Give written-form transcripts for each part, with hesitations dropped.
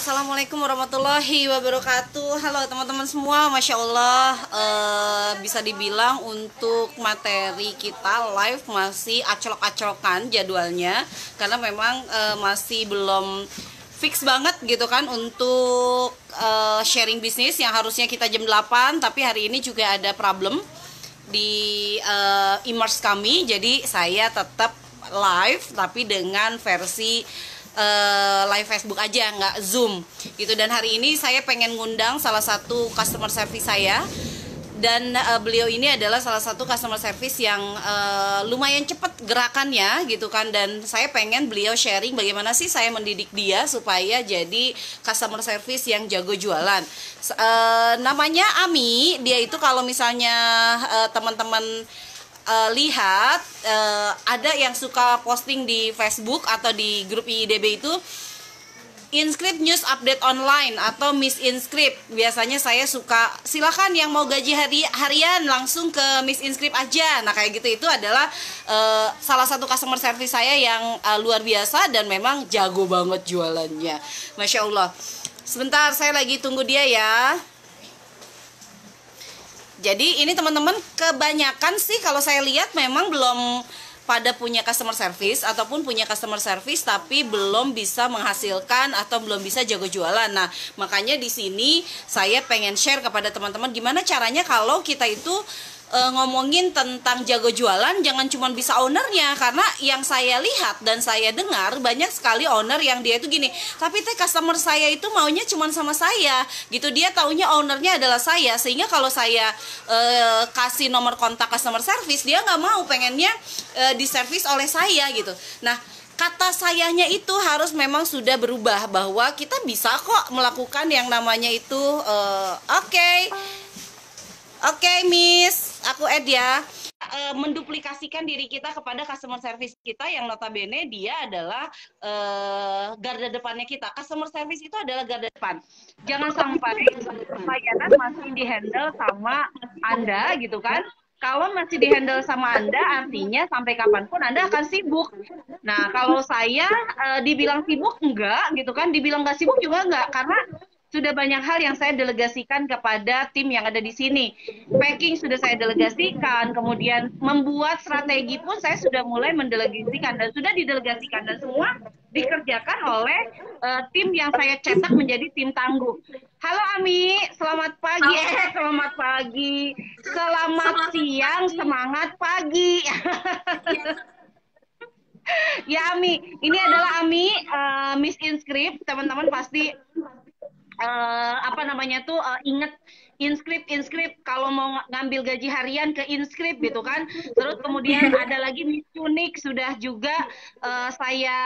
Assalamualaikum warahmatullahi wabarakatuh. Halo teman-teman semua, Masya Allah, bisa dibilang untuk materi kita live masih aclok-aclokan jadwalnya, karena memang masih belum fix banget gitu kan untuk sharing bisnis yang harusnya kita jam 8, tapi hari ini juga ada problem di e-commerce kami, jadi saya tetap live tapi dengan versi live Facebook aja, nggak Zoom gitu. Dan hari ini saya pengen ngundang salah satu customer service saya, dan beliau ini adalah salah satu customer service yang lumayan cepat gerakannya gitu kan, dan saya pengen beliau sharing bagaimana sih saya mendidik dia supaya jadi customer service yang jago jualan. Namanya Ami, dia itu kalau misalnya teman-teman lihat ada yang suka posting di Facebook atau di grup IIDB itu Inscript News Update Online atau Miss Inscript. Biasanya saya suka, silakan yang mau gaji harian langsung ke Miss Inscript aja. Nah kayak gitu, itu adalah salah satu customer service saya yang luar biasa dan memang jago banget jualannya, Masya Allah. Sebentar, saya lagi tunggu dia ya. Jadi ini teman-teman kebanyakan sih kalau saya lihat memang belum pada punya customer service ataupun punya customer service tapi belum bisa menghasilkan atau belum bisa jago jualan. Nah, makanya di sini saya pengen share kepada teman-teman gimana caranya kalau kita itu ngomongin tentang jago jualan, jangan cuma bisa ownernya, karena yang saya lihat dan saya dengar banyak sekali owner yang dia itu gini, tapi customer saya itu maunya cuma sama saya gitu, dia taunya ownernya adalah saya, sehingga kalau saya kasih nomor kontak customer service dia nggak mau, pengennya diservis oleh saya gitu. Nah, kata sayanya itu harus memang sudah berubah, bahwa kita bisa kok melakukan yang namanya itu Oke, Miss, aku add ya. Menduplikasikan diri kita kepada customer service kita yang notabene dia adalah garda depannya kita. Customer service itu adalah garda depan. Jangan sampai pelayanan masih dihandle sama Anda gitu kan. Kalau masih dihandle sama Anda, artinya sampai kapanpun Anda akan sibuk. Nah, kalau saya dibilang sibuk enggak gitu kan, dibilang nggak sibuk juga enggak, karena sudah banyak hal yang saya delegasikan kepada tim yang ada di sini. Packing sudah saya delegasikan, kemudian membuat strategi pun saya sudah mulai mendelegasikan dan sudah didelegasikan, dan semua dikerjakan oleh tim yang saya cetak menjadi tim tangguh. Halo Ami, selamat pagi. Selamat pagi. Selamat siang, semangat pagi. Ya Ami, ini adalah Ami, Miss Inscript. Teman-teman pasti ingat inscript kalau mau ngambil gaji harian ke inscript gitu kan. Terus kemudian ada lagi Miss Unik, sudah juga saya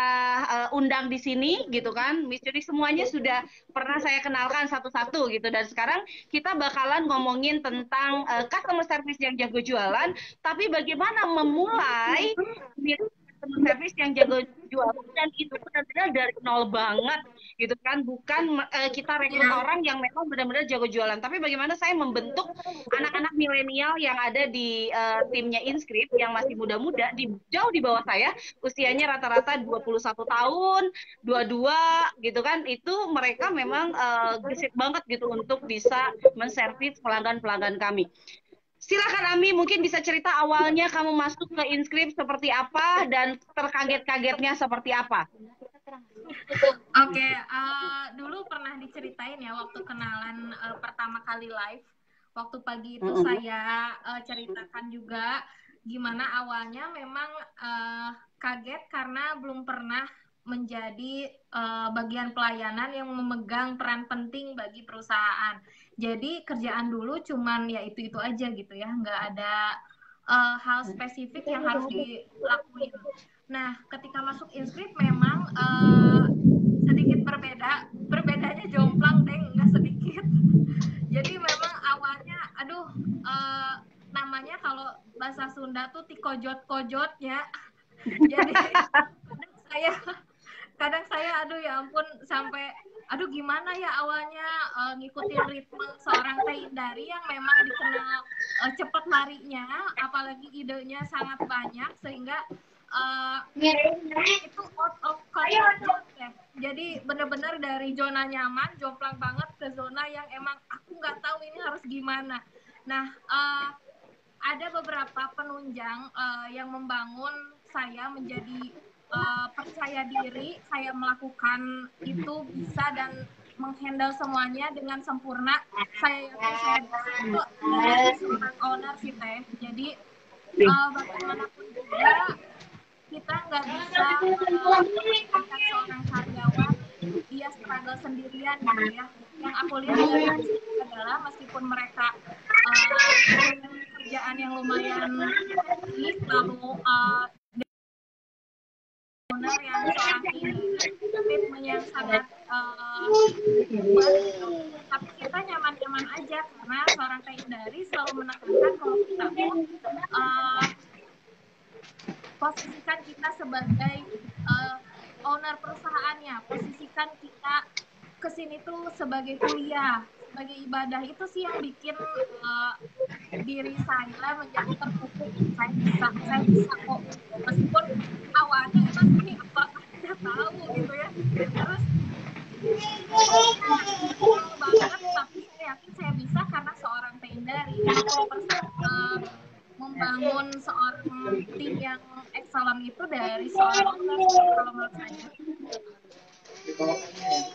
undang di sini gitu kan. Miss Unik semuanya sudah pernah saya kenalkan satu-satu gitu, dan sekarang kita bakalan ngomongin tentang customer service yang jago jualan, tapi bagaimana memulai customer service yang jago jualan, dan itu benar-benar dari nol banget gitu kan. Bukan kita rekrut orang yang memang benar-benar jago jualan, tapi bagaimana saya membentuk anak-anak milenial yang ada di timnya Inscript yang masih muda-muda, jauh di bawah saya, usianya rata-rata 21 tahun, 22 gitu kan. Itu mereka memang gesit banget gitu untuk bisa menservis pelanggan-pelanggan kami. Silakan Ami, mungkin bisa cerita awalnya kamu masuk ke Inscript seperti apa dan terkaget-kagetnya seperti apa? Oke, dulu pernah diceritain ya waktu kenalan pertama kali live. Waktu pagi itu saya ceritakan juga gimana awalnya memang kaget karena belum pernah menjadi bagian pelayanan yang memegang peran penting bagi perusahaan. Jadi kerjaan dulu cuman ya itu aja gitu ya, nggak ada hal spesifik yang harus dilakuin. Nah, ketika masuk Inscript memang sedikit berbedanya jomplang deh, nggak sedikit. Jadi memang awalnya, namanya kalau bahasa Sunda tuh tikojot-kojot ya. Jadi kadang saya aduh ya ampun, sampai aduh gimana ya awalnya ngikutin ritme seorang Teh Indari yang memang dikenal cepat larinya, apalagi idenya sangat banyak, sehingga itu out of control ya. Jadi benar-benar dari zona nyaman, jomplang banget ke zona yang emang aku nggak tahu ini harus gimana. Nah, ada beberapa penunjang yang membangun saya menjadi percaya diri, saya melakukan itu bisa dan menghandle semuanya dengan sempurna. Saya yakin saya bisa itu dari seorang owner sih Teh. Jadi bagaimanapun juga kita nggak bisa mengizinkan seorang karyawan dia struggle sendirian gitu ya. Yang aku lihat dari di sini adalah meskipun mereka punya pekerjaan yang lumayan hektik, lalu owner yang seorang leader, treatment yang sangat kuat gitu. Tapi kita nyaman-nyaman aja karena seorang dari selalu menekankan kalau kita tuh posisikan kita sebagai owner perusahaannya, posisikan kita kesini tuh sebagai kuliah, sebagai ibadah. Itu sih yang bikin diri saya menjadi terpupuk. Saya bisa kok gitu. Meskipun awalnya emang ini apakah saya tahu gitu ya. Terus stepnya nol banget, tapi saya yakin saya bisa karena seorang Tendari 50% membangun seorang tim yang excellent itu dari seorang owner sih kalau menurut saya.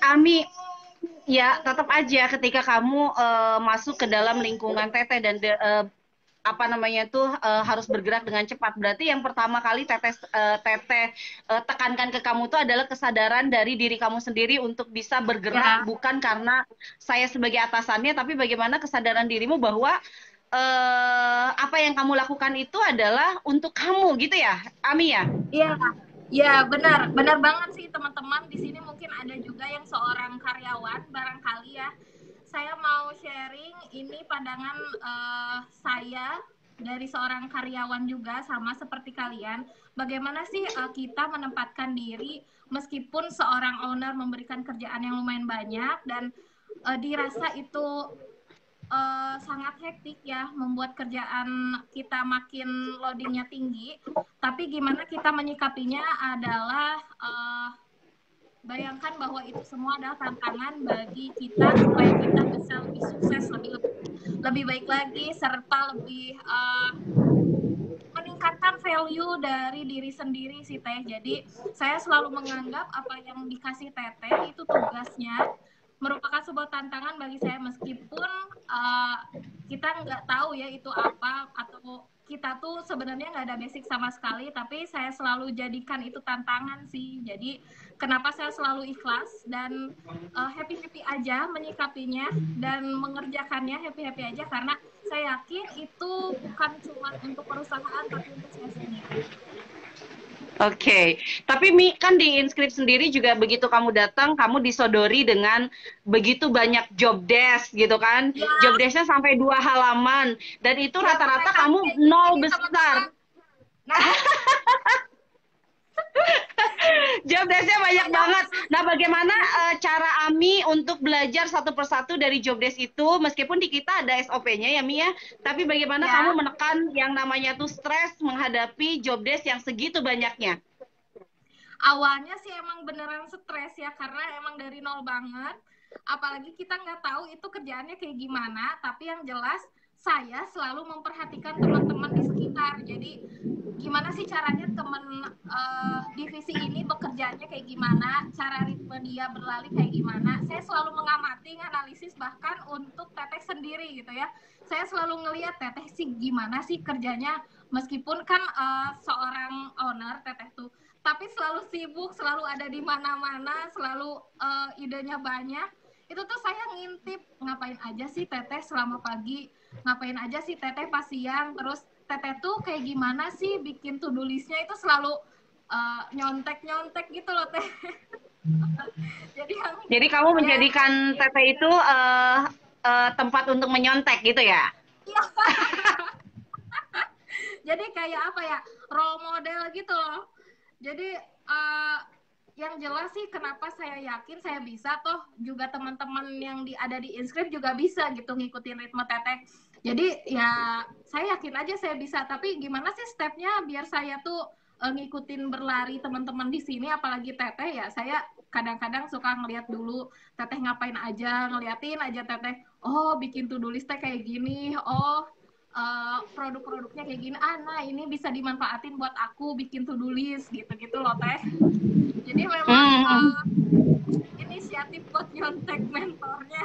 Ami, ya tetap aja ketika kamu masuk ke dalam lingkungan teteh dan apa namanya tuh harus bergerak dengan cepat. Berarti yang pertama kali teteh tekankan ke kamu tuh adalah kesadaran dari diri kamu sendiri untuk bisa bergerak, Ya, bukan karena saya sebagai atasannya, tapi bagaimana kesadaran dirimu bahwa apa yang kamu lakukan itu adalah untuk kamu gitu ya, Ami ya? iya, ya benar, benar banget sih teman-teman. Di sini mungkin ada juga yang seorang karyawan barangkali ya. Saya mau sharing ini pandangan saya dari seorang karyawan juga sama seperti kalian. Bagaimana sih kita menempatkan diri meskipun seorang owner memberikan kerjaan yang lumayan banyak dan dirasa itu sangat hektik ya, membuat kerjaan kita makin loadingnya tinggi. Tapi gimana kita menyikapinya adalah bayangkan bahwa itu semua adalah tantangan bagi kita supaya kita bisa lebih sukses, lebih baik lagi, serta lebih meningkatkan value dari diri sendiri sih Teh. Jadi saya selalu menganggap apa yang dikasih Teteh itu tugasnya merupakan sebuah tantangan bagi saya meskipun kita nggak tahu ya itu apa atau kita tuh sebenarnya nggak ada basic sama sekali, tapi saya selalu jadikan itu tantangan sih. Jadi kenapa saya selalu ikhlas dan happy-happy aja menyikapinya dan mengerjakannya happy-happy aja karena saya yakin itu bukan cuma untuk perusahaan tapi untuk saya sendiri. Oke, tapi Mi kan di Inscript sendiri juga begitu kamu datang, kamu disodori dengan begitu banyak job desk gitu kan, Ya, job desknya sampai 2 halaman, dan itu ya pakai rata-rata kamu HP nol ini teman-teman. besar. Nah, Job desknya banyak banyak banget. besar. Nah, bagaimana cara Ami untuk belajar satu persatu dari job desk itu, meskipun di kita ada SOP-nya ya Mi ya, tapi bagaimana Ya, kamu menekan yang namanya tuh stres menghadapi job desk yang segitu banyaknya? awalnya sih emang beneran stres ya karena emang dari nol banget. Apalagi kita nggak tahu itu kerjaannya kayak gimana, tapi yang jelas saya selalu memperhatikan teman-teman di sekitar. Jadi gimana sih caranya teman divisi ini bekerjanya kayak gimana, cara ritme dia berlari kayak gimana. Saya selalu mengamati, analisis bahkan untuk Teteh sendiri gitu ya. Saya selalu ngelihat Teteh sih gimana sih kerjanya meskipun kan seorang owner Teteh tuh tapi selalu sibuk, selalu ada di mana-mana, selalu idenya banyak. Itu tuh saya ngintip ngapain aja sih Teteh selama pagi, ngapain aja sih Teteh pas siang, terus Teteh tuh kayak gimana sih bikin to-do list-nya itu selalu nyontek-nyontek gitu loh Teh. Jadi yang Jadi kamu ya menjadikan Tete itu tempat untuk menyontek gitu ya? iya. Jadi kayak apa ya, role model gitu loh. Jadi yang jelas sih kenapa saya yakin saya bisa, toh juga teman-teman yang ada di Inscript juga bisa gitu ngikutin ritme Teteh. Jadi ya saya yakin aja saya bisa, tapi gimana sih stepnya biar saya tuh ngikutin berlari teman-teman di sini apalagi Teteh ya saya kadang-kadang suka ngeliat dulu teteh ngapain aja, ngeliatin aja teteh, oh bikin to-do list kayak gini, oh produk-produknya kayak gini, nah ini bisa dimanfaatin buat aku bikin to-do list gitu-gitu loh teh. Jadi memang inisiatif buat nyontek mentornya.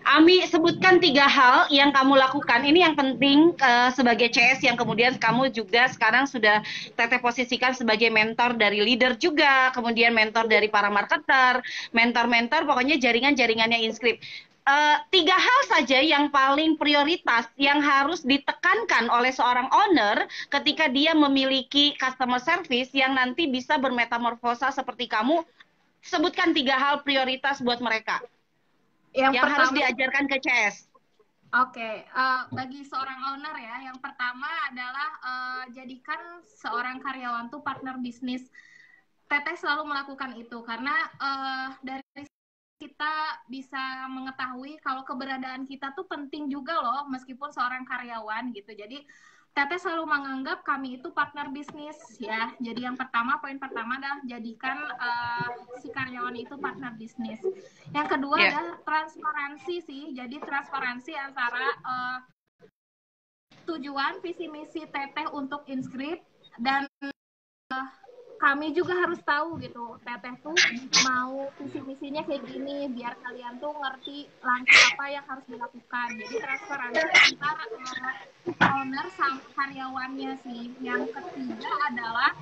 Ami, sebutkan 3 hal yang kamu lakukan. Ini yang penting sebagai CS yang kemudian kamu juga sekarang sudah Teteh posisikan sebagai mentor dari leader juga, kemudian mentor dari para marketer, mentor-mentor, pokoknya jaringan-jaringannya Inscript. 3 hal saja yang paling prioritas yang harus ditekankan oleh seorang owner ketika dia memiliki customer service yang nanti bisa bermetamorfosa seperti kamu. Sebutkan 3 hal prioritas buat mereka Yang yang harus pertama, diajarkan ke CS. Oke, bagi seorang owner ya, yang pertama adalah jadikan seorang karyawan tuh partner bisnis. Teteh selalu melakukan itu karena dari kita bisa mengetahui kalau keberadaan kita tuh penting juga loh, meskipun seorang karyawan gitu. Jadi Teteh selalu menganggap kami itu partner bisnis ya. Jadi yang pertama, poin pertama adalah jadikan si karyawan itu partner bisnis. Yang kedua adalah transparansi sih. Jadi transparansi antara tujuan visi misi Teteh untuk Inscript dan kami juga harus tahu gitu, Teteh tuh mau visi misinya kayak gini biar kalian tuh ngerti langkah apa yang harus dilakukan. Jadi transparansi antar owner sama karyawannya sih. Yang ketiga adalah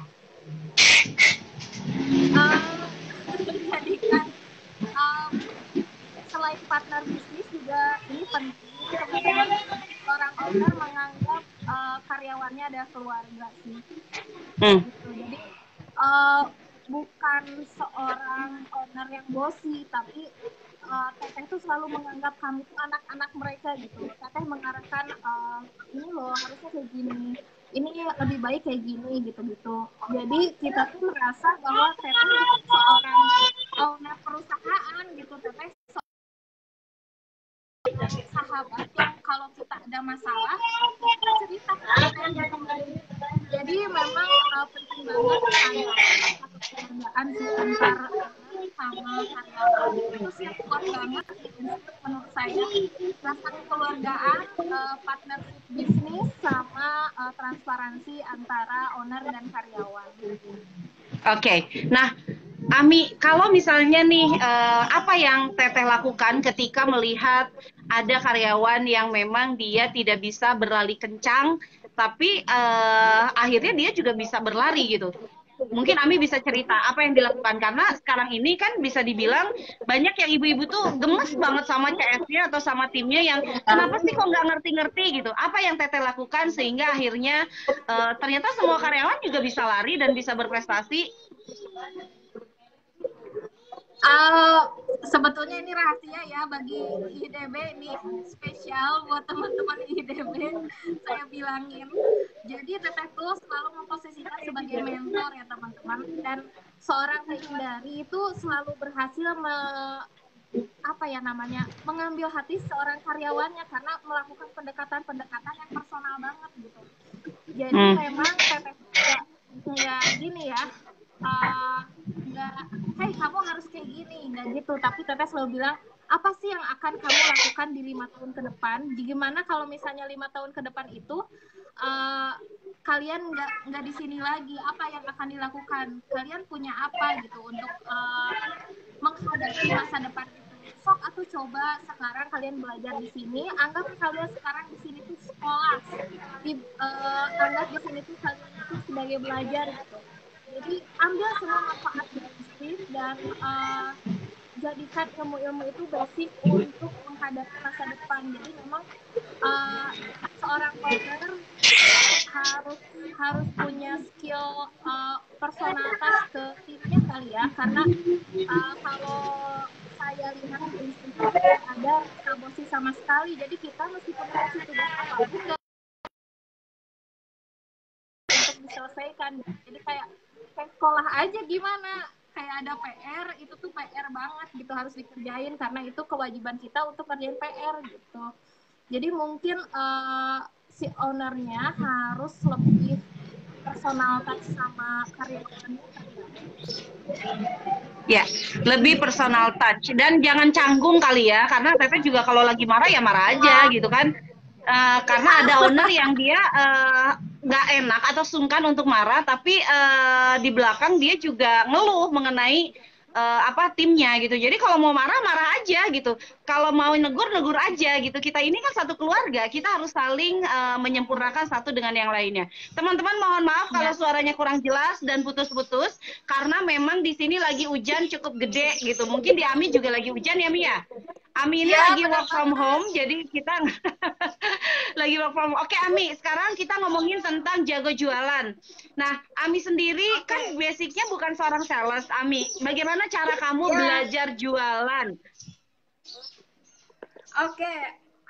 jadikan selain partner bisnis juga ini penting, teman-teman, orang owner menganggap karyawannya ada keluarga sih. Gitu. Jadi bukan seorang owner yang bosi, tapi Teteh tuh selalu menganggap kami tuh anak-anak mereka gitu. Teteh mengarahkan ini loh harusnya kayak gini, ini lebih baik kayak gini gitu-gitu. Jadi kita tuh merasa bahwa Teteh bukan seorang owner perusahaan gitu. Teteh sahabat yang kalau kita ada masalah kita cerita ke Teteh gitu. Jadi memang penting banget ada rasa kekeluargaan sih antar owner sama karyawan. Itu sih yang kuat banget di Inscript menurut saya. Rasa kekeluargaan, partnership bisnis, sama transparansi antara owner dan karyawan. Oke, nah Ami, kalau misalnya nih, apa yang Teteh lakukan ketika melihat ada karyawan yang memang dia tidak bisa berlari kencang, tapi akhirnya dia juga bisa berlari gitu. Mungkin Ami bisa cerita apa yang dilakukan, karena sekarang ini kan bisa dibilang banyak yang ibu-ibu tuh gemes banget sama CS-nya atau sama timnya yang kenapa sih kok nggak ngerti-ngerti gitu. Apa yang Teteh lakukan sehingga akhirnya ternyata semua karyawan juga bisa lari dan bisa berprestasi. Sebetulnya ini rahasia ya bagi IDB, ini spesial buat teman-teman IDB. Saya bilangin. Jadi Teteh tuh selalu memposisikan sebagai mentor ya teman-teman, dan seorang legendary itu selalu berhasil apa ya namanya, mengambil hati seorang karyawannya karena melakukan pendekatan-pendekatan yang personal banget gitu. Jadi memang Teteh nggak gini ya, nggak hey kamu harus kayak gini, nggak gitu, tapi Teteh selalu bilang apa sih yang akan kamu lakukan di 5 tahun ke depan, gimana kalau misalnya 5 tahun ke depan itu kalian nggak di sini lagi, apa yang akan dilakukan, kalian punya apa gitu untuk menghadapi masa depan itu. Sok atau coba sekarang kalian belajar di sini, anggap kalian sekarang di sini tuh sekolah, anggap di sini tuh kalian itu sebagai belajar gitu. Jadi ambil semua manfaat dari Inscript dan jadikan ilmu-ilmu itu basic untuk menghadapi masa depan. Jadi memang seorang owner harus punya skill personalitas ke timnya kali ya, karena kalau saya lihat di Inscript itu tidak ada rasa bosi sama sekali. Jadi kita meskipun dikasih tugas apapun nggak untuk diselesaikan. Jadi kayak sekolah aja gimana, kayak ada PR itu tuh PR banget gitu, harus dikerjain karena itu kewajiban kita untuk kerjain PR gitu. Jadi mungkin si ownernya harus lebih personal touch sama karyawannya. Ya, lebih personal touch dan jangan canggung kali ya, karena Teteh juga kalau lagi marah ya marah aja gitu kan. Karena ada owner yang dia nggak enak atau sungkan untuk marah, tapi di belakang dia juga ngeluh mengenai apa timnya gitu. Jadi kalau mau marah marah aja gitu. Kalau mau negur negur aja gitu. Kita ini kan satu keluarga, kita harus saling menyempurnakan satu dengan yang lainnya. Teman-teman mohon maaf kalau suaranya kurang jelas dan putus-putus karena memang di sini lagi hujan cukup gede gitu. Mungkin di Ami juga lagi hujan ya Mia. Ami ini Ya, lagi work from home, jadi kita lagi work from home. Oke Ami, sekarang kita ngomongin tentang jago jualan. Nah, Ami sendiri kan basicnya bukan seorang sales, Ami. Bagaimana cara kamu belajar jualan? Oke,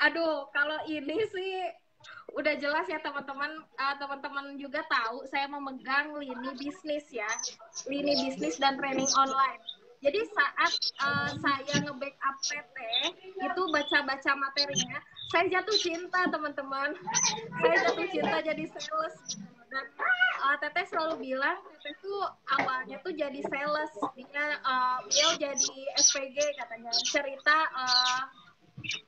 aduh, kalau ini sih udah jelas ya teman-teman, teman-teman juga tahu saya memegang lini bisnis ya, lini bisnis dan training online. Jadi saat saya nge-backup PT itu baca-baca materinya, saya jatuh cinta teman-teman. Saya jatuh cinta jadi sales dan Teteh selalu bilang Teteh tuh awalnya tuh jadi sales, beliau jadi SPG katanya, cerita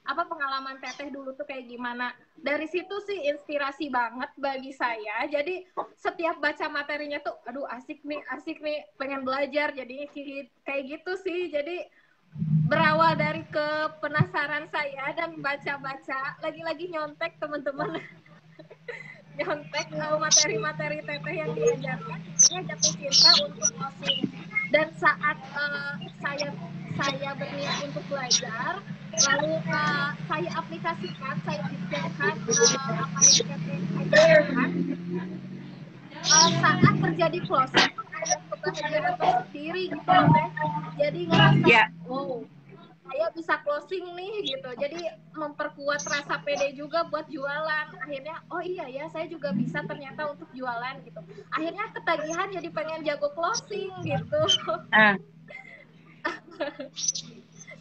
apa pengalaman Teteh dulu tuh kayak gimana. Dari situ sih inspirasi banget bagi saya. Jadi setiap baca materinya tuh aduh asik nih, pengen belajar. Jadi kayak gitu sih. Jadi berawal dari kepenasaran saya dan baca-baca, lagi-lagi nyontek teman-teman. Nyontek materi-materi Teteh yang diajarkan, saya jatuh cinta untuk closing. Dan saat saya berniat untuk belajar, lalu saya aplikasikan, saya detailkan apa yang Teteh ajarkan. Saat terjadi closing tuh ada kebahagiaan tersendiri gitu loh Teh. Jadi ngerasa wow, saya bisa closing nih gitu. Jadi memperkuat rasa pede juga buat jualan. Akhirnya oh iya ya saya juga bisa ternyata untuk jualan gitu. Akhirnya ketagihan jadi pengen jago closing gitu.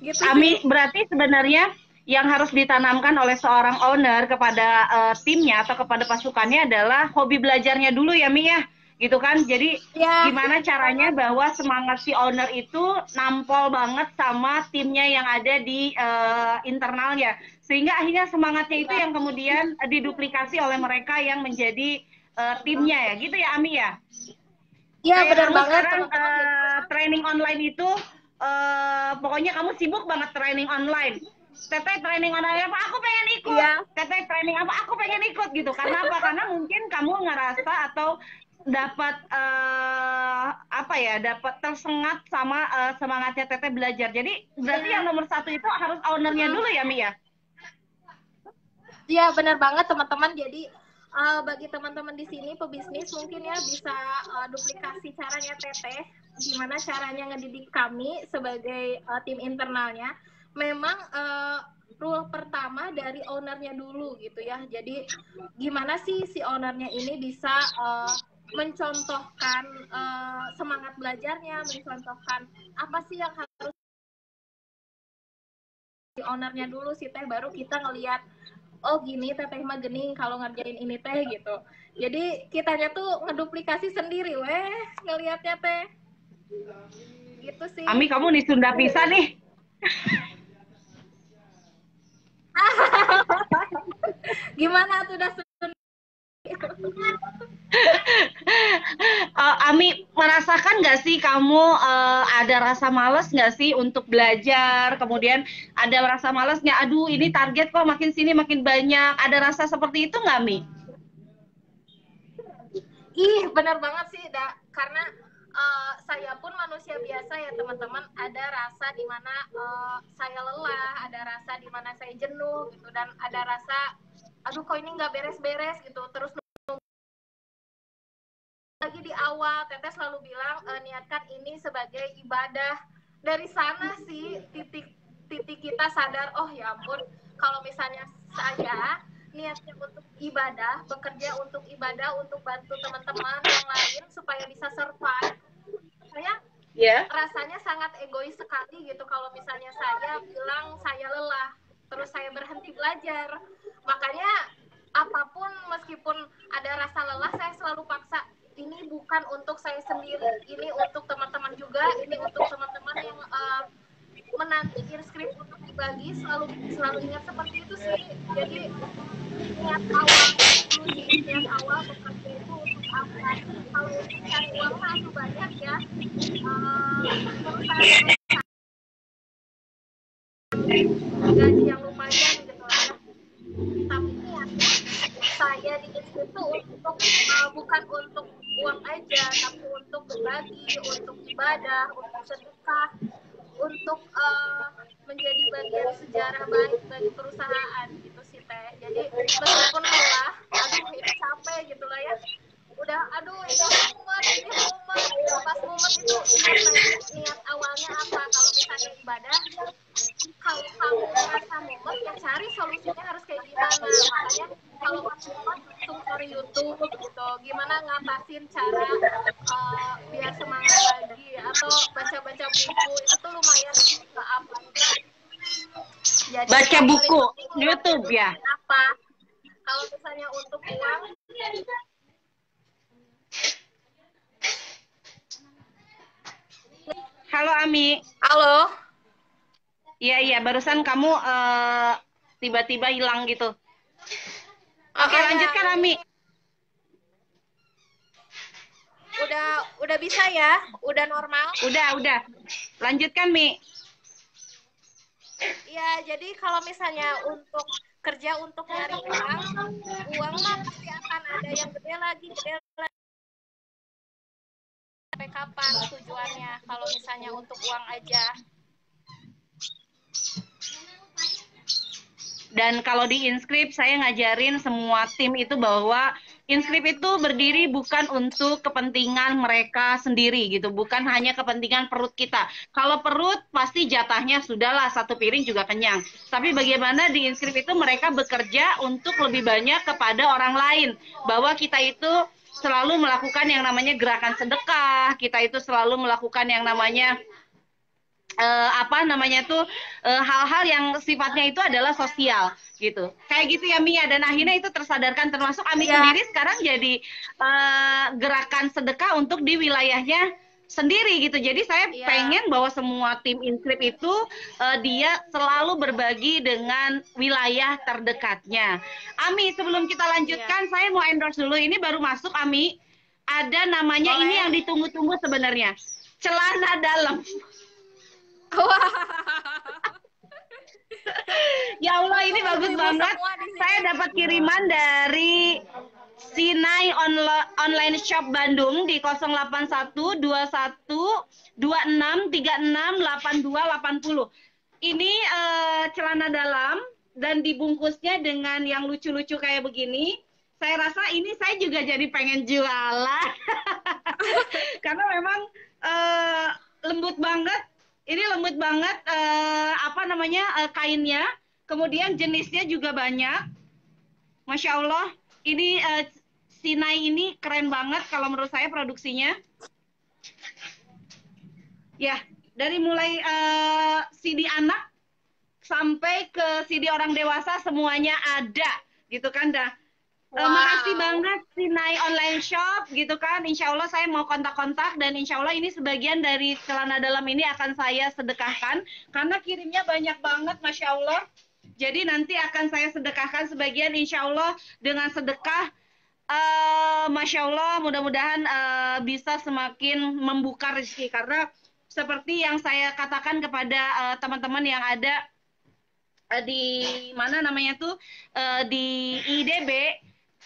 Gitu Ami, sih. berarti sebenarnya yang harus ditanamkan oleh seorang owner kepada timnya atau kepada pasukannya adalah hobi belajarnya dulu ya Mi ya, gitu kan. Jadi Ya, gimana caranya bahwa semangat si owner itu nampol banget sama timnya yang ada di internalnya, sehingga akhirnya semangatnya itu yang kemudian diduplikasi oleh mereka yang menjadi timnya ya, gitu ya Ami ya. iya Kayak benar kamu banget sekarang teman-teman. Jadi training online itu pokoknya kamu sibuk banget training online. Teteh training online apa? Aku pengen ikut. iya. Teteh training apa? Aku pengen ikut gitu. Karena apa? Karena mungkin kamu ngerasa atau dapat apa ya? Dapat tersengat sama semangatnya Teteh belajar. Jadi berarti yang nomor satu itu harus ownernya dulu ya Mia? Iya benar banget teman-teman. Jadi bagi teman-teman di sini pebisnis mungkin ya bisa duplikasi caranya Teteh. Gimana caranya ngedidik kami sebagai tim internalnya. Memang rule pertama dari ownernya dulu gitu ya. Jadi gimana sih si ownernya ini bisa mencontohkan semangat belajarnya, mencontohkan apa sih yang harus di ownernya dulu sih Teh, baru kita ngelihat oh gini Teteh mah gening kalau ngerjain ini Teh gitu. Jadi kitanya tuh ngeduplikasi sendiri weh ngelihatnya Teh. Gitu sih. Ami kamu di Sunda pisah nih. Gimana tuh udah Ami merasakan nggak sih kamu ada rasa males nggak sih untuk belajar? Kemudian ada rasa males nggak? Aduh ini target kok makin sini makin banyak. Ada rasa seperti itu nggak Mi? Ih, benar banget sih, karena saya pun manusia biasa ya teman-teman. Ada rasa di mana saya lelah, ada rasa di mana saya jenuh gitu, dan ada rasa, aduh kok ini nggak beres-beres gitu. Terus lagi di awal, Teteh selalu bilang niatkan ini sebagai ibadah. Dari sana sih titik kita sadar, oh ya ampun, kalau misalnya saya niatnya untuk ibadah, bekerja untuk ibadah, untuk bantu teman-teman yang lain supaya bisa survive, saya rasanya sangat egois sekali gitu kalau misalnya saya bilang saya lelah, terus saya berhenti belajar. Makanya apapun, meskipun ada rasa lelah, saya selalu paksa, ini bukan untuk saya sendiri, ini untuk teman-teman juga, ini untuk teman-teman yang menanti inskrip untuk dibagi. Selalu ingat seperti itu sih. Jadi niat awal dulu sih, niat awal bekerja itu untuk apa? Kalau untuk cari uang mah banyak ya, perusahaan gaji yang lumayan gitu lah ya. Tapi niatnya saya di itu untuk bukan untuk uang aja, tapi untuk berbagi, untuk ibadah, untuk sedekah, untuk menjadi bagian sejarah baik bagi perusahaan gitu sih Teh. Jadi meskipun lelah, aduh ini capek gitu lah ya, udah aduh ini mumet gitu. Pas mumet itu ingat lagi niat awalnya apa. Kalau misalnya ibadah, kalau kamu merasa mumet ya cari solusinya harus kayak gimana. Makanya kalau pas mumet langsung cari YouTube gitu, gimana ngatasin cara biar semangat lagi, atau baca-baca buku itu tuh lumayan ke apa. Jadi baca yang buku paling YouTube ya. apa, kalau misalnya untuk uang. Halo Ami. Halo. Iya, barusan kamu tiba-tiba hilang gitu. Oke, lanjutkan Ami. Udah bisa ya? Udah normal? Udah. Lanjutkan, Mi. Iya, jadi kalau misalnya untuk kerja untuk nyari uang mah pasti akan ada yang gede lagi. Sampai kapan tujuannya kalau misalnya untuk uang aja? Dan kalau di Inscript saya ngajarin semua tim itu bahwa Inscript itu berdiri bukan untuk kepentingan mereka sendiri gitu, bukan hanya kepentingan perut kita. Kalau perut pasti jatahnya sudahlah satu piring juga kenyang. Tapi bagaimana di Inscript itu mereka bekerja untuk lebih banyak kepada orang lain, bahwa kita itu selalu melakukan yang namanya gerakan sedekah, kita itu selalu melakukan yang namanya hal-hal yang sifatnya itu adalah sosial gitu, kayak gitu ya Mia. Dan akhirnya itu tersadarkan, termasuk Ami sendiri sekarang jadi gerakan sedekah untuk di wilayahnya sendiri gitu. Jadi saya pengen bahwa semua tim Inscript itu dia selalu berbagi dengan wilayah terdekatnya. Ami, sebelum kita lanjutkan, saya mau endorse dulu, ini baru masuk Ami, ada namanya ini yang ditunggu-tunggu sebenarnya, celana dalam. Ya Allah, ini bagus banget. Saya dapat kiriman dari Sinai Online Shop Bandung di 0812126368280. Ini celana dalam dan dibungkusnya dengan yang lucu-lucu kayak begini. Saya rasa ini saya juga jadi pengen jualan. Karena memang lembut banget. Ini lembut banget kainnya. Kemudian jenisnya juga banyak. Masya Allah, ini Sinai ini keren banget kalau menurut saya produksinya. Ya, dari mulai CD anak sampai ke CD orang dewasa semuanya ada, gitu kan dah. Makasih banget Sinai Online Shop gitu kan. Insya Allah saya mau kontak-kontak, dan insya Allah ini sebagian dari celana dalam ini akan saya sedekahkan karena kirimnya banyak banget, Masya Allah. Jadi nanti akan saya sedekahkan sebagian, insya Allah dengan sedekah. Masya Allah, mudah-mudahan bisa semakin membuka rezeki, karena seperti yang saya katakan kepada teman-teman yang ada di mana namanya tuh di IDB,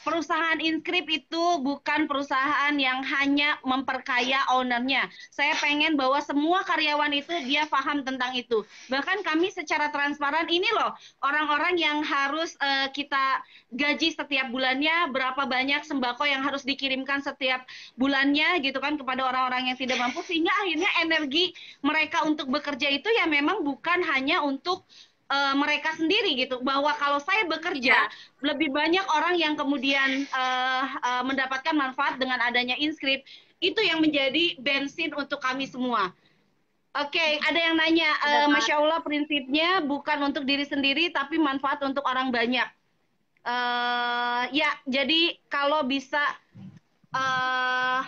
perusahaan Inscript itu bukan perusahaan yang hanya memperkaya ownernya. Saya pengen bahwa semua karyawan itu dia paham tentang itu. Bahkan kami secara transparan, ini loh orang-orang yang harus kita gaji setiap bulannya, berapa banyak sembako yang harus dikirimkan setiap bulannya gitu kan kepada orang-orang yang tidak mampu, sehingga akhirnya energi mereka untuk bekerja itu ya memang bukan hanya untuk mereka sendiri gitu, bahwa kalau saya bekerja lebih banyak orang yang kemudian mendapatkan manfaat dengan adanya Inscript, itu yang menjadi bensin untuk kami semua. Oke, ada yang nanya, Masya Allah prinsipnya bukan untuk diri sendiri tapi manfaat untuk orang banyak. Ya, jadi kalau bisa uh,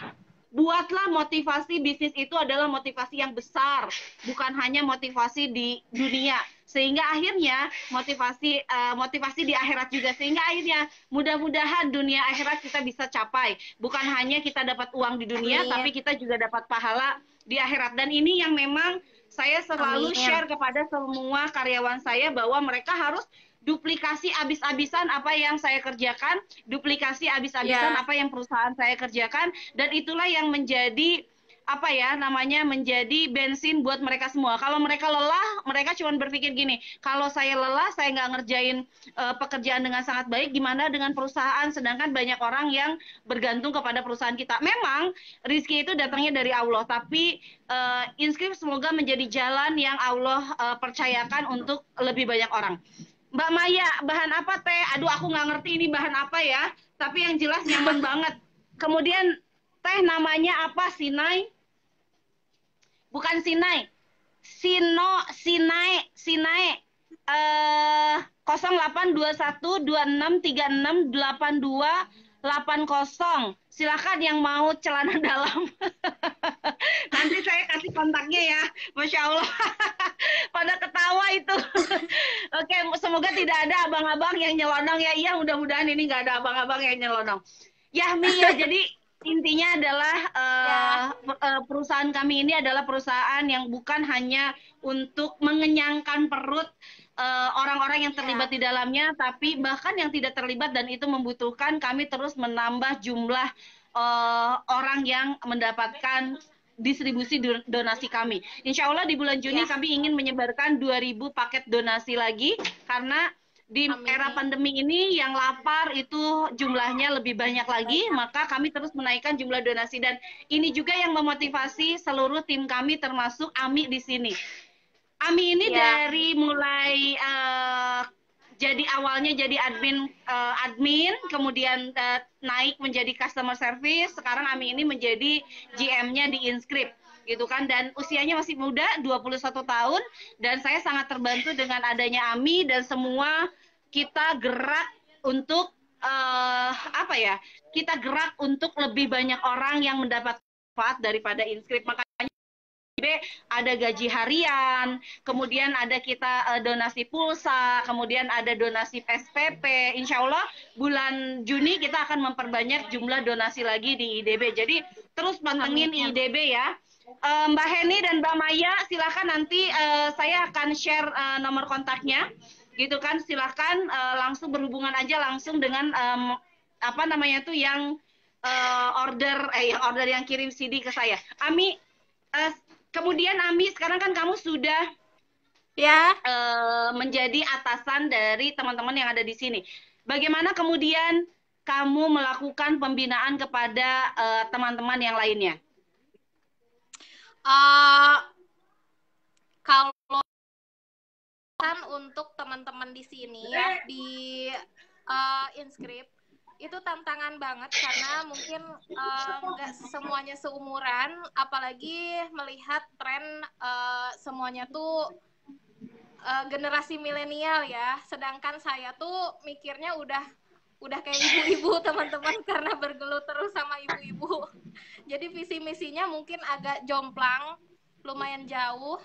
buatlah motivasi bisnis itu adalah motivasi yang besar, bukan hanya motivasi di dunia. Sehingga akhirnya motivasi di akhirat juga. Sehingga akhirnya mudah-mudahan dunia akhirat kita bisa capai. Bukan hanya kita dapat uang di dunia, Amin. tapi kita juga dapat pahala di akhirat. Dan ini yang memang saya selalu Amin. share kepada semua karyawan saya bahwa mereka harus duplikasi abis-abisan apa yang saya kerjakan, duplikasi abis-abisan Ya. apa yang perusahaan saya kerjakan, dan itulah yang menjadi apa ya namanya menjadi bensin buat mereka semua. Kalau mereka lelah, mereka cuma berpikir gini, kalau saya lelah, saya nggak ngerjain pekerjaan dengan sangat baik, gimana dengan perusahaan? Sedangkan banyak orang yang bergantung kepada perusahaan kita. Memang rezeki itu datangnya dari Allah, tapi Inscript semoga menjadi jalan yang Allah percayakan untuk lebih banyak orang. Mbak Maya, bahan apa teh? Aduh, aku nggak ngerti ini bahan apa ya. Tapi yang jelas nyaman banget. Kemudian teh namanya apa? Sinai? Bukan Sinai. Sinai. 0821263680. Silakan yang mau celana dalam. Nanti saya kasih kontaknya ya. Masya Allah. Pada ketawa itu. Oke, semoga tidak ada abang-abang yang nyelonong ya. Iya, mudah-mudahan ini nggak ada abang-abang yang nyelonong. Ya, Mi, ya, jadi intinya adalah perusahaan kami ini adalah perusahaan yang bukan hanya untuk mengenyangkan perut orang-orang yang terlibat di dalamnya, tapi bahkan yang tidak terlibat dan itu membutuhkan kami terus menambah jumlah orang yang mendapatkan distribusi donasi kami. Insya Allah di bulan Juni kami ingin menyebarkan 2.000 paket donasi lagi karena di era pandemi ini yang lapar itu jumlahnya lebih banyak lagi, maka kami terus menaikkan jumlah donasi dan ini juga yang memotivasi seluruh tim kami termasuk Ami di sini. Ami ini dari mulai jadi awalnya jadi admin, kemudian naik menjadi customer service, sekarang Ami ini menjadi GM-nya di Inscript gitu kan, dan usianya masih muda 21 tahun dan saya sangat terbantu dengan adanya Ami dan semua kita gerak untuk apa ya, kita gerak untuk lebih banyak orang yang mendapat manfaat daripada Inscript. Makanya ada gaji harian, kemudian ada kita donasi pulsa, kemudian ada donasi SPP. Insya Allah bulan Juni kita akan memperbanyak jumlah donasi lagi di IDB. Jadi terus pantengin IDB ya. Mbak Heni dan Mbak Maya, silakan nanti saya akan share nomor kontaknya, gitu kan. Silakan langsung berhubungan aja langsung dengan apa namanya tuh yang order yang kirim CD ke saya. Ami, kemudian Ami, sekarang kan kamu sudah menjadi atasan dari teman-teman yang ada di sini. Bagaimana kemudian kamu melakukan pembinaan kepada teman-teman yang lainnya? Kalau kan untuk teman-teman di sini di Inscript itu tantangan banget karena mungkin nggak semuanya seumuran, apalagi melihat tren semuanya tuh generasi milenial ya, sedangkan saya tuh mikirnya udah kayak ibu-ibu teman-teman karena bergelut terus sama ibu-ibu. Jadi visi misinya mungkin agak jomplang, lumayan jauh,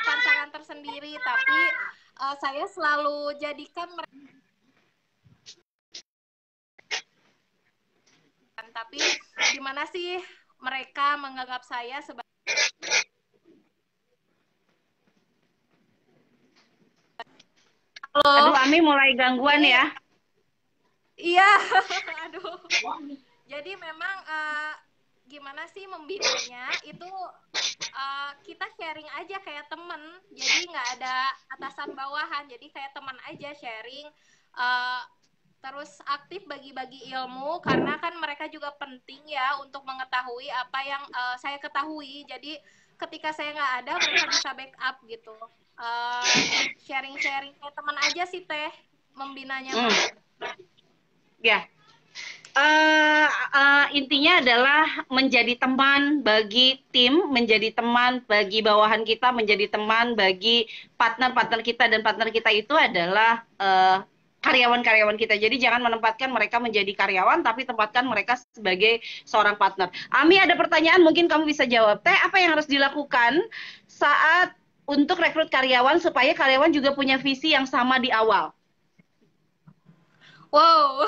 tantangan tersendiri, tapi saya selalu jadikan mereka. Tapi gimana sih mereka menganggap saya sebagai Aduh, Ami mulai gangguan ya. Iya, aduh. Jadi memang gimana sih membinanya itu kita sharing aja kayak temen, jadi nggak ada atasan bawahan, jadi kayak teman aja sharing, terus aktif bagi-bagi ilmu karena kan mereka juga penting ya untuk mengetahui apa yang saya ketahui. Jadi ketika saya nggak ada mereka bisa backup gitu. Sharing-sharing kayak teman aja sih teh membinanya. Ya. Intinya adalah menjadi teman bagi tim, menjadi teman bagi bawahan kita, menjadi teman bagi partner-partner kita, dan partner kita itu adalah karyawan-karyawan kita. Jadi jangan menempatkan mereka menjadi karyawan, tapi tempatkan mereka sebagai seorang partner. Ami ada pertanyaan, mungkin kamu bisa jawab. Teh, apa yang harus dilakukan saat untuk rekrut karyawan supaya karyawan juga punya visi yang sama di awal? Wow,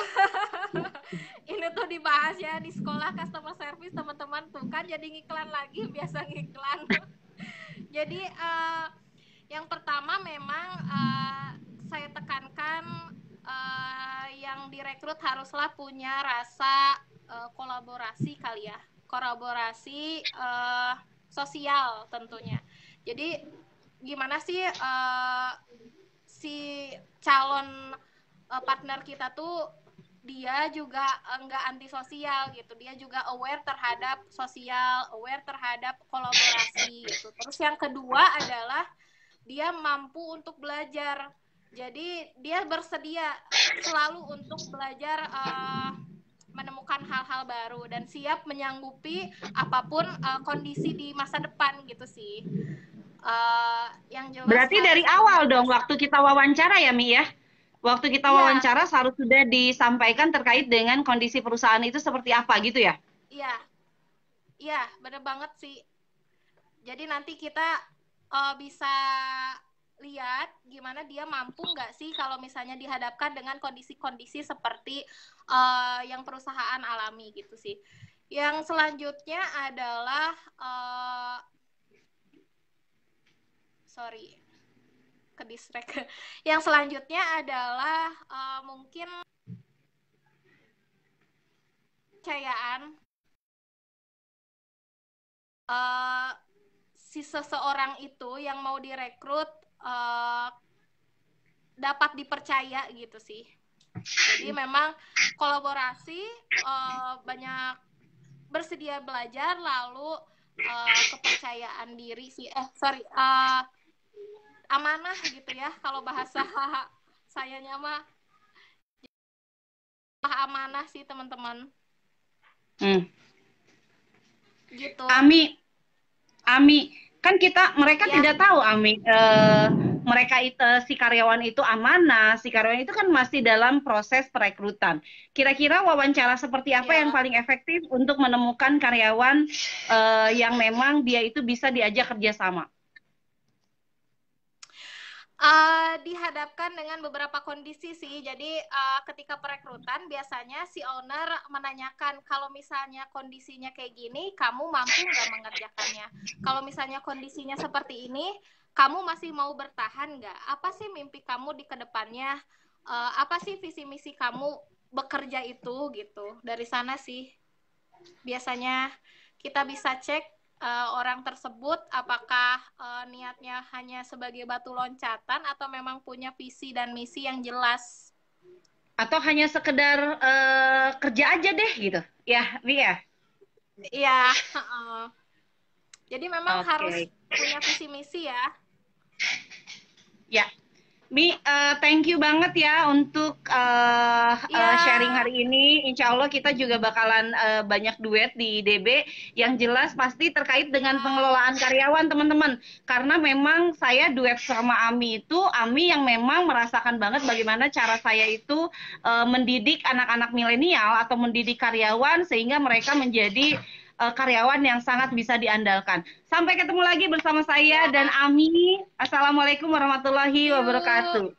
ini tuh dibahas ya di sekolah customer service teman-teman tuh kan jadi ngiklan lagi biasa ngiklan. Jadi yang pertama memang saya tekankan yang direkrut haruslah punya rasa kolaborasi kali ya, kolaborasi sosial tentunya. Jadi gimana sih si calon partner kita tuh dia juga enggak antisosial gitu, dia juga aware terhadap sosial, aware terhadap kolaborasi gitu. Terus yang kedua adalah dia mampu untuk belajar, jadi dia bersedia selalu untuk belajar menemukan hal-hal baru dan siap menyanggupi apapun kondisi di masa depan gitu sih. Yang jelas Berarti dari awal dong waktu kita wawancara ya Mi ya? Waktu kita wawancara harus sudah disampaikan terkait dengan kondisi perusahaan itu seperti apa gitu ya? Iya, bener banget sih. Jadi nanti kita bisa lihat gimana dia mampu nggak sih kalau misalnya dihadapkan dengan kondisi-kondisi seperti yang perusahaan alami gitu sih. Yang selanjutnya adalah ke distract. Yang selanjutnya adalah mungkin kepercayaan si seseorang itu yang mau direkrut dapat dipercaya gitu sih. Jadi memang kolaborasi, banyak bersedia belajar, lalu kepercayaan diri sih. Amanah gitu ya kalau bahasa sayanya mah amanah sih teman-teman. Gitu. Ami, kan mereka tidak tahu Ami, mereka itu si karyawan itu amanah, si karyawan itu kan masih dalam proses perekrutan. Kira-kira wawancara seperti apa yang paling efektif untuk menemukan karyawan yang memang dia itu bisa diajak kerjasama? Dihadapkan dengan beberapa kondisi sih. Jadi ketika perekrutan biasanya si owner menanyakan kalau misalnya kondisinya kayak gini, kamu mampu nggak mengerjakannya? Kalau misalnya kondisinya seperti ini, kamu masih mau bertahan nggak? Apa sih mimpi kamu di kedepannya? Apa sih visi misi kamu bekerja itu gitu? Dari sana sih biasanya kita bisa cek orang tersebut apakah niatnya hanya sebagai batu loncatan atau memang punya visi dan misi yang jelas. Atau hanya sekedar kerja aja deh gitu. Ya, Mia. Iya. Jadi memang harus punya visi misi ya. Ya. Mi, thank you banget ya untuk sharing hari ini. Insya Allah kita juga bakalan banyak duet di DB. Yang jelas pasti terkait dengan pengelolaan karyawan teman-teman. Karena memang saya duet sama Ami itu, Ami yang memang merasakan banget bagaimana cara saya itu mendidik anak-anak milenial atau mendidik karyawan sehingga mereka menjadi karyawan yang sangat bisa diandalkan. Sampai ketemu lagi bersama saya dan Ami. Assalamualaikum warahmatullahi wabarakatuh.